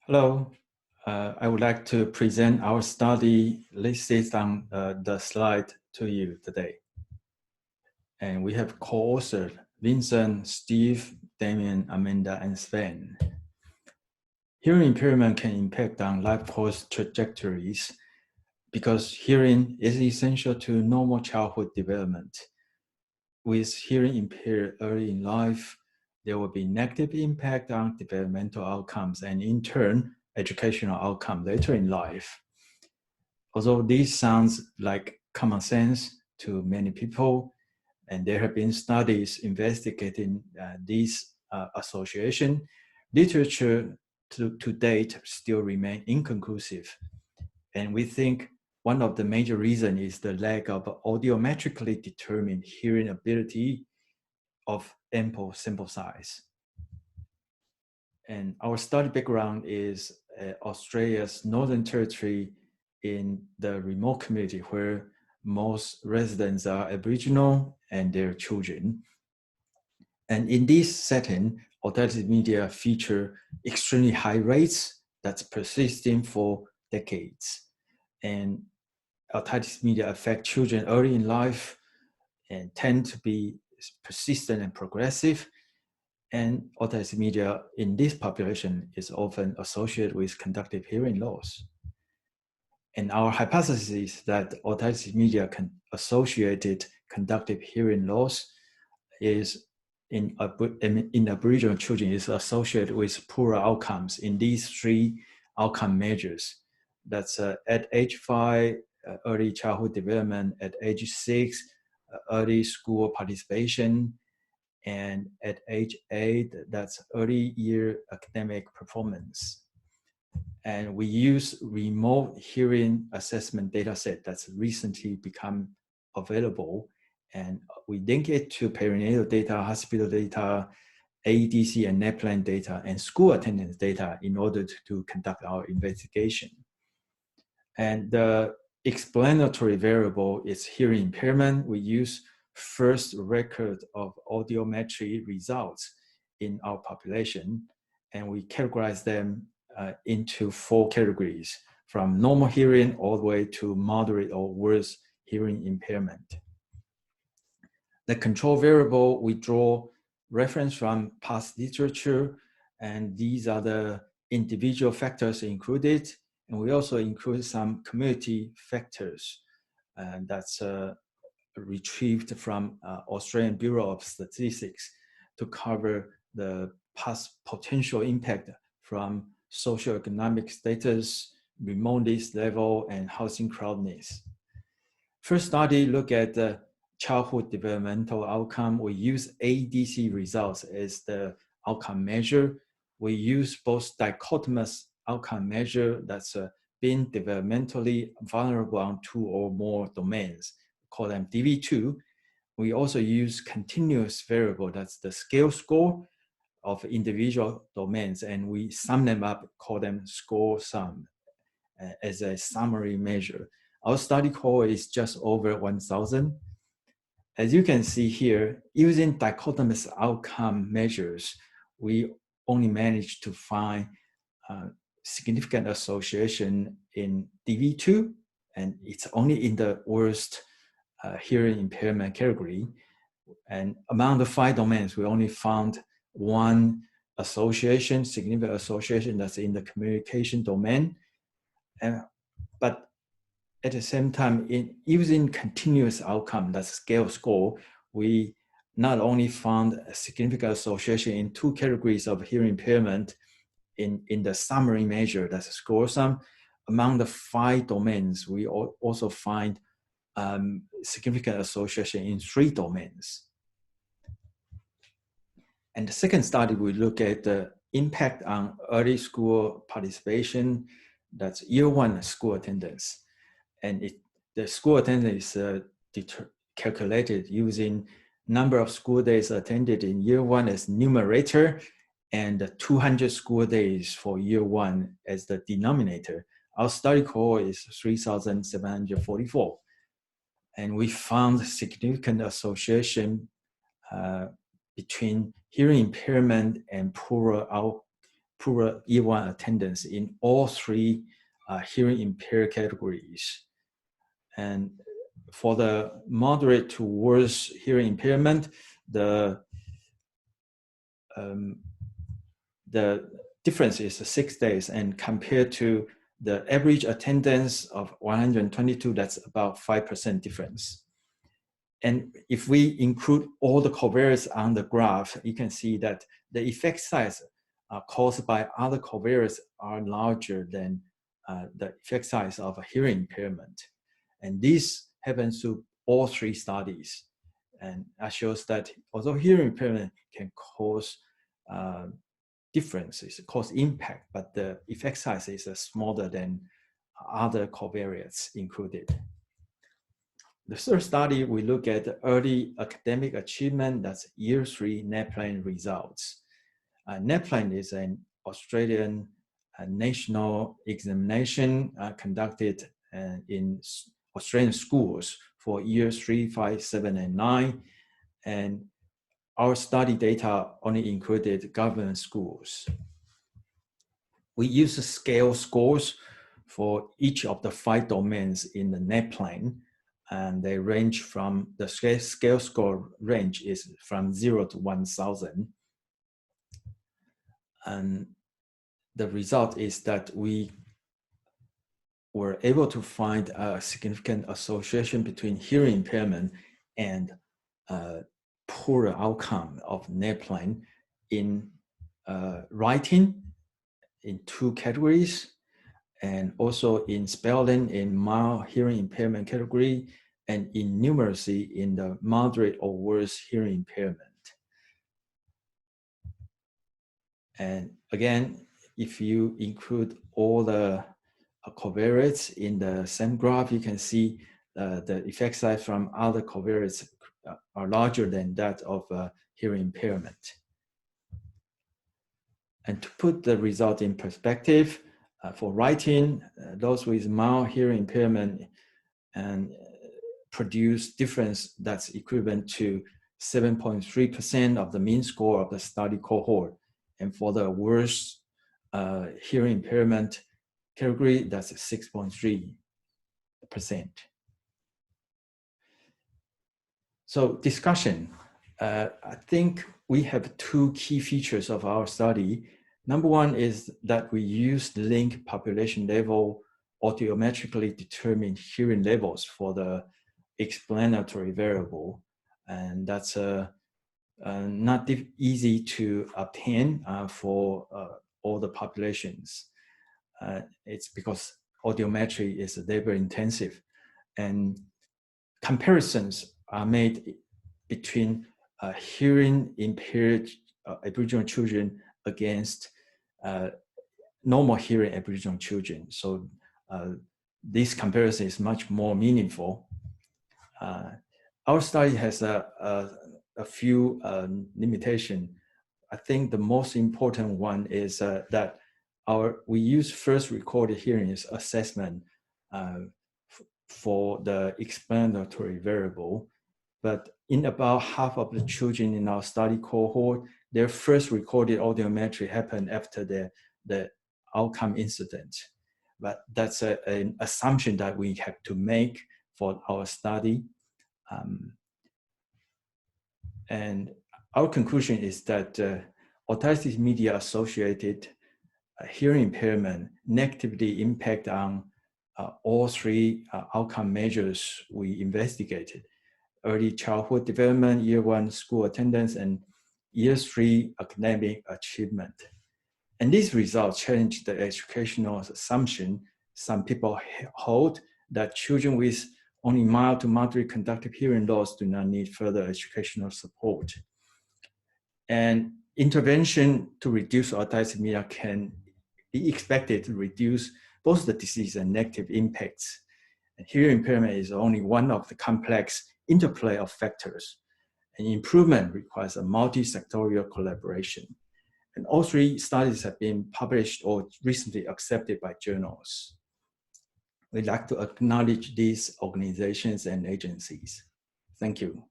Hello, I would like to present our study listed on the slide to you today. And we have co-authored Vincent, Steve, Damien, Amanda, and Sven. Hearing impairment can impact on life course trajectories because hearing is essential to normal childhood development. With hearing impaired early in life, there will be negative impact on developmental outcomes and in turn, educational outcome later in life. Although this sounds like common sense to many people, and there have been studies investigating this association, literature to date still remain inconclusive. And we think one of the major reasons is the lack of audiometrically determined hearing ability of ample sample size. And our study background is Australia's Northern Territory in the remote community where most residents are Aboriginal and their children. And in this setting, alternative media feature extremely high rates that's persisting for decades. And alternative media affect children early in life and tend to be persistent and progressive. And alternative media in this population is often associated with conductive hearing loss. And our hypothesis is that alternative media associated conductive hearing loss is in Aboriginal children is associated with poorer outcomes in these three outcome measures. That's at age 5, early childhood development, at age 6, early school participation, and at age 8, that's early year academic performance. And we use remote hearing assessment data set that's recently become available. And we link it to perinatal data, hospital data, AEDC and NAPLAN data, and school attendance data in order to conduct our investigation. And the explanatory variable is hearing impairment. We use first record of audiometry results in our population, and we categorize them into 4 categories, from normal hearing all the way to moderate or worse hearing impairment. The control variable, we draw reference from past literature, and these are the individual factors included, and we also include some community factors that's retrieved from Australian Bureau of Statistics to cover the past potential impact from socioeconomic status, remoteness level, and housing crowdedness. First study look at the childhood developmental outcome. We use AEDC results as the outcome measure. We use both dichotomous outcome measure that's being developmentally vulnerable on 2 or more domains, call them DV2. We also use continuous variable, that's the scale score of individual domains, and we sum them up, call them score sum as a summary measure. Our study core is just over 1,000. As you can see here, using dichotomous outcome measures, we only managed to find significant association in DV2, and it's only in the worst hearing impairment category. And among the 5 domains, we only found 1 association, significant association that's in the communication domain. But at the same time, in using continuous outcome, that's scale score, we not only found a significant association in 2 categories of hearing impairment in the summary measure, that's a score sum. Among the 5 domains, we also find significant association in 3 domains. And the second study, we look at the impact on early school participation, that's year 1 school attendance. And the school attendance is calculated using number of school days attended in year 1 as numerator and 200 school days for year 1 as the denominator. Our study cohort is 3,744. And we found significant association between hearing impairment and poorer poor year one attendance in all three hearing impaired categories. And for the moderate to worse hearing impairment, the difference is 6 days, and compared to the average attendance of 122, that's about 5% difference. And if we include all the covariates on the graph, you can see that the effect size caused by other covariates are larger than the effect size of a hearing impairment. And this happens to all three studies. And that shows that although hearing impairment can cause differences, cause impact, but the effect size is smaller than other covariates included. The third study, we look at the early academic achievement, that's year 3 NAPLAN results. NAPLAN is an Australian national examination conducted in Australian schools for years 3, 5, 7, and 9. And our study data only included government schools. We use scale scores for each of the 5 domains in the NAPLAN, and they range from, the scale score range is from 0 to 1,000. And the result is that we were able to find a significant association between hearing impairment and poorer outcome of NAPLAN in writing in 2 categories, and also in spelling in mild hearing impairment category, and in numeracy in the moderate or worse hearing impairment. And again, if you include all the covariates in the same graph, you can see the effect size from other covariates are larger than that of hearing impairment. And to put the result in perspective, for writing, those with mild hearing impairment and produce difference that's equivalent to 7.3% of the mean score of the study cohort. And for the worst hearing impairment category, that's 6.3%. So discussion. I think we have 2 key features of our study. Number one is that we used link population level audiometrically determined hearing levels for the explanatory variable. And that's not easy to obtain for all the populations. It's because audiometry is labor intensive, and comparisons are made between hearing impaired Aboriginal children against normal hearing Aboriginal children. So this comparison is much more meaningful. Our study has a few limitations. I think the most important one is that we use first recorded hearings assessment for the explanatory variable, but in about half of the children in our study cohort, their first recorded audiometry happened after the outcome incident. But that's an assumption that we have to make for our study. And our conclusion is that audacity media associated hearing impairment negatively impact on all 3 outcome measures we investigated: early childhood development, year 1 school attendance, and year 3 academic achievement. And these results challenge the educational assumption some people hold that children with only mild to moderate conductive hearing loss do not need further educational support. And intervention to reduce audacity media can be expected to reduce both the disease and negative impacts. And hearing impairment is only one of the complex interplay of factors. And improvement requires a multi-sectorial collaboration. And all 3 studies have been published or recently accepted by journals. We'd like to acknowledge these organizations and agencies. Thank you.